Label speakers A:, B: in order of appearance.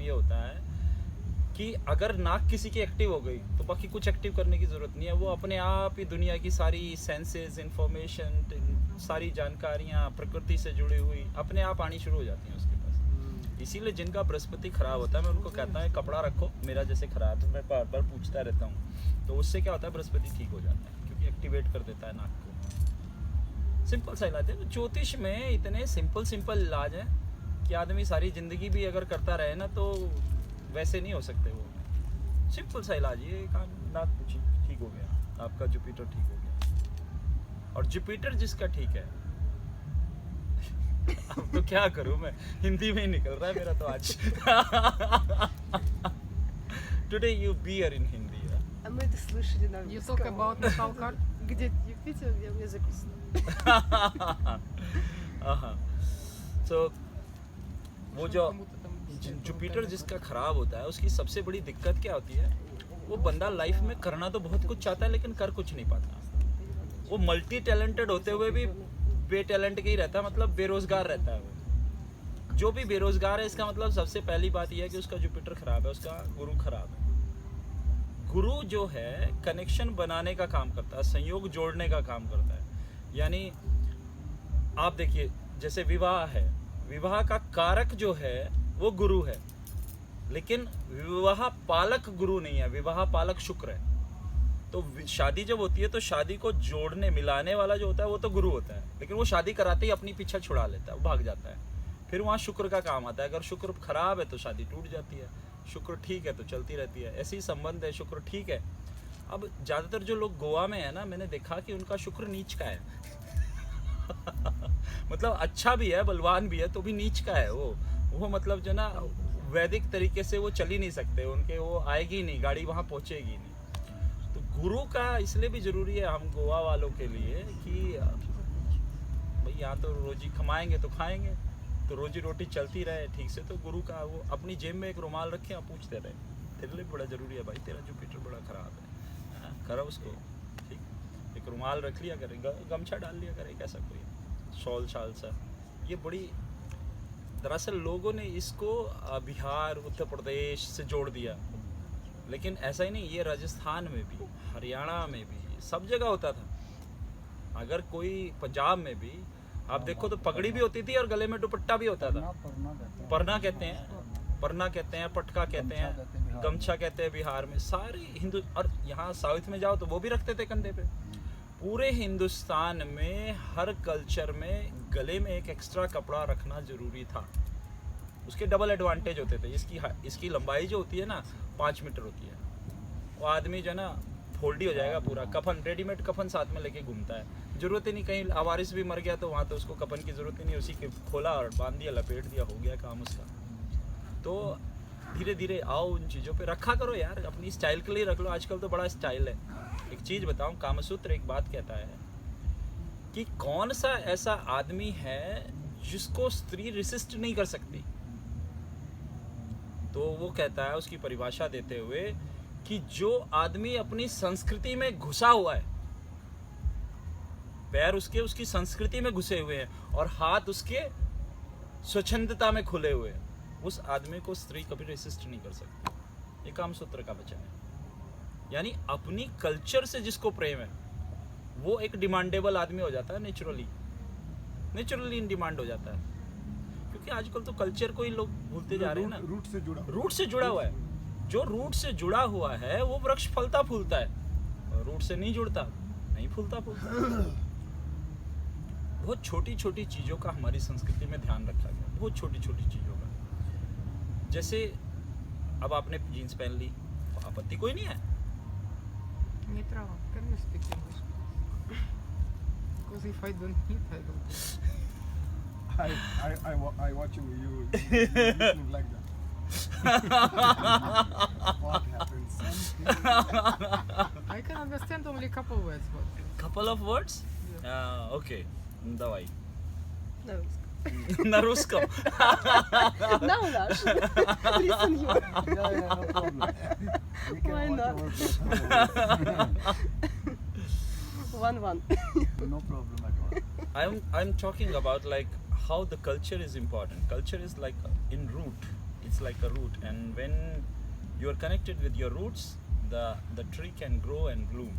A: ये होता है कि अगर नाक किसी की एक्टिव हो गई तो बाकी कुछ एक्टिव करने की ज़रूरत नहीं है, वो अपने आप ही दुनिया की सारी सेंसेस, इंफॉर्मेशन, सारी जानकारियाँ प्रकृति से जुड़ी हुई अपने आप आनी शुरू हो जाती हैं उसके पास। इसीलिए जिनका बृहस्पति खराब होता है, मैं उनको कहता है कपड़ा रखो, मेरा जैसे खराब है मैं बार बार पूछता रहता हूँ, तो उससे क्या होता है, बृहस्पति ठीक हो जाता है, क्योंकि एक्टिवेट कर देता है नाक को। सिंपल सा इलाज है। ज्योतिष में इतने सिंपल इलाज हैं कि आदमी सारी ज़िंदगी भी अगर करता रहे ना तो वैसे नहीं हो सकते वो। सिंपल सा इलाज, ये काम नाक ठीक हो गया, आपका जुपिटर ठीक हो गया। और जुपिटर जिसका ठीक है अब तो क्या करूं मैं, हिंदी में ही निकल रहा है मेरा तो आज। Today you beer in Hindi.
B: А мы это слышали на
C: You talk about natal card?
B: Где Юпитер, где у меня записано.
A: So वो जो जुपिटर जिसका खराब होता है उसकी सबसे बड़ी दिक्कत क्या होती है, वो बंदा लाइफ में करना तो बहुत कुछ चाहता है लेकिन कर कुछ नहीं पाता। वो मल्टी टैलेंटेड होते हुए भी बे टैलेंट के ही रहता है, मतलब बेरोजगार रहता है वो। जो भी बेरोजगार है इसका मतलब सबसे पहली बात यह है कि उसका जुपिटर खराब है, उसका गुरु खराब है। गुरु जो है कनेक्शन बनाने का काम करता है, संयोग जोड़ने का काम करता है। यानी आप देखिए जैसे विवाह है, विवाह का कारक जो है वो गुरु है, लेकिन विवाह पालक गुरु नहीं है, विवाह पालक शुक्र है। तो शादी जब होती है तो शादी को जोड़ने मिलाने वाला जो होता है वो तो गुरु होता है, लेकिन वो शादी कराते ही अपनी पीछा छुड़ा लेता है, वो भाग जाता है। फिर वहाँ शुक्र का काम आता है। अगर शुक्र खराब है तो शादी टूट जाती है, शुक्र ठीक है तो चलती रहती है। ऐसे ही संबंध है, शुक्र ठीक है। अब ज़्यादातर जो लोग गोवा में है ना, मैंने देखा कि उनका शुक्र नीच का है। मतलब अच्छा भी है, बलवान भी है, तो भी नीच का है वो मतलब जो ना वैदिक तरीके से वो चल ही नहीं सकते, उनके वो आएगी नहीं, गाड़ी वहाँ पहुँचेगी नहीं। तो गुरु का इसलिए भी ज़रूरी है हम गोवा वालों के लिए कि भाई यहाँ तो रोजी कमाएंगे तो खाएंगे, तो रोजी रोटी चलती रहे ठीक से। तो गुरु का वो अपनी जेब में एक रुमाल रखे, आप पूछते रहे, तेरे लिए बड़ा ज़रूरी है भाई, तेरा जुपिटर बड़ा ख़राब है, करो उसको ठीक। एक रुमाल रख लिया करें, गमछा डाल लिया करें, कैसा कोई शॉल शाल सा। ये बड़ी दरअसल लोगों ने इसको बिहार, उत्तर प्रदेश से जोड़ दिया, लेकिन ऐसा ही नहीं, ये राजस्थान में भी, हरियाणा में भी, सब जगह होता था। अगर कोई पंजाब में भी आप देखो तो पगड़ी भी होती थी और गले में दुपट्टा भी होता था। परना कहते हैं, पटका कहते हैं, गमछा कहते हैं बिहार में, सारे हिंदू। और यहाँ साउथ में जाओ तो वो भी रखते थे कंधे पे। पूरे हिंदुस्तान में हर कल्चर में गले में एक एक्स्ट्रा कपड़ा रखना जरूरी था। उसके डबल एडवांटेज होते थे। इसकी लंबाई जो होती है ना 5 मीटर होती है, वो आदमी जो ना फोल्डी हो जाएगा पूरा। कफन, रेडीमेड कफन साथ में लेके घूमता है, जरूरत ही नहीं। कहीं आवारिस भी मर गया तो वहाँ तो उसको कफन की जरूरत ही नहीं, उसी के खोला और बांध दिया, लपेट दिया, हो गया काम उसका। तो धीरे धीरे आओ उन चीज़ों पे रखा करो यार, अपनी स्टाइल के लिए रख लो। आजकल तो बड़ा स्टाइल है। एक चीज़ बताऊं, कामसूत्र एक बात कहता है कि कौन सा ऐसा आदमी है जिसको स्त्री रेसिस्ट नहीं कर सकती। तो वो कहता है उसकी परिभाषा देते हुए कि जो आदमी अपनी संस्कृति में घुसा हुआ है, पैर उसकी संस्कृति में घुसे हुए हैं और हाथ उसके स्वच्छंदता में खुले हुए हैं, उस आदमी को स्त्री कभी रेसिस्ट नहीं कर सकती। ये कामसूत्र का वचन है। यानी अपनी कल्चर से जिसको प्रेम है वो एक डिमांडेबल आदमी हो जाता है, नेचुरली इन डिमांड हो जाता है। क्योंकि आजकल तो कल्चर को ही लोग भूलते जा रहे हैं ना। रूट से जुड़ा हुआ है। जो रूट से जुड़ा हुआ है वो वृक्ष फलता फूलता है, और रूट से नहीं जुड़ता नहीं फूलता बहुत छोटी छोटी चीज़ों का हमारी संस्कृति में ध्यान रखा गया, बहुत छोटी छोटी चीज़ों का। जैसे अब आपने जीन्स पहन ली, आपत्ति कोई नहीं है।
C: Не трава. Can you speak English? Because if I don't eat, I don't eat.
D: I watch you listening like that. What happened?
C: I can understand only a couple words. But
A: Couple of words?
C: yeah.
A: Okay. Давай.
B: На русском.
A: На русском.
B: На наш. Listen you.
D: Yeah, no problem. We can
B: Why
D: watch
B: not?
D: our
B: 1-1.
D: No problem at all.
A: I'm talking about like how the culture is important. Culture is like in root. it's like a root, and when you are connected with your roots, the tree can grow and bloom.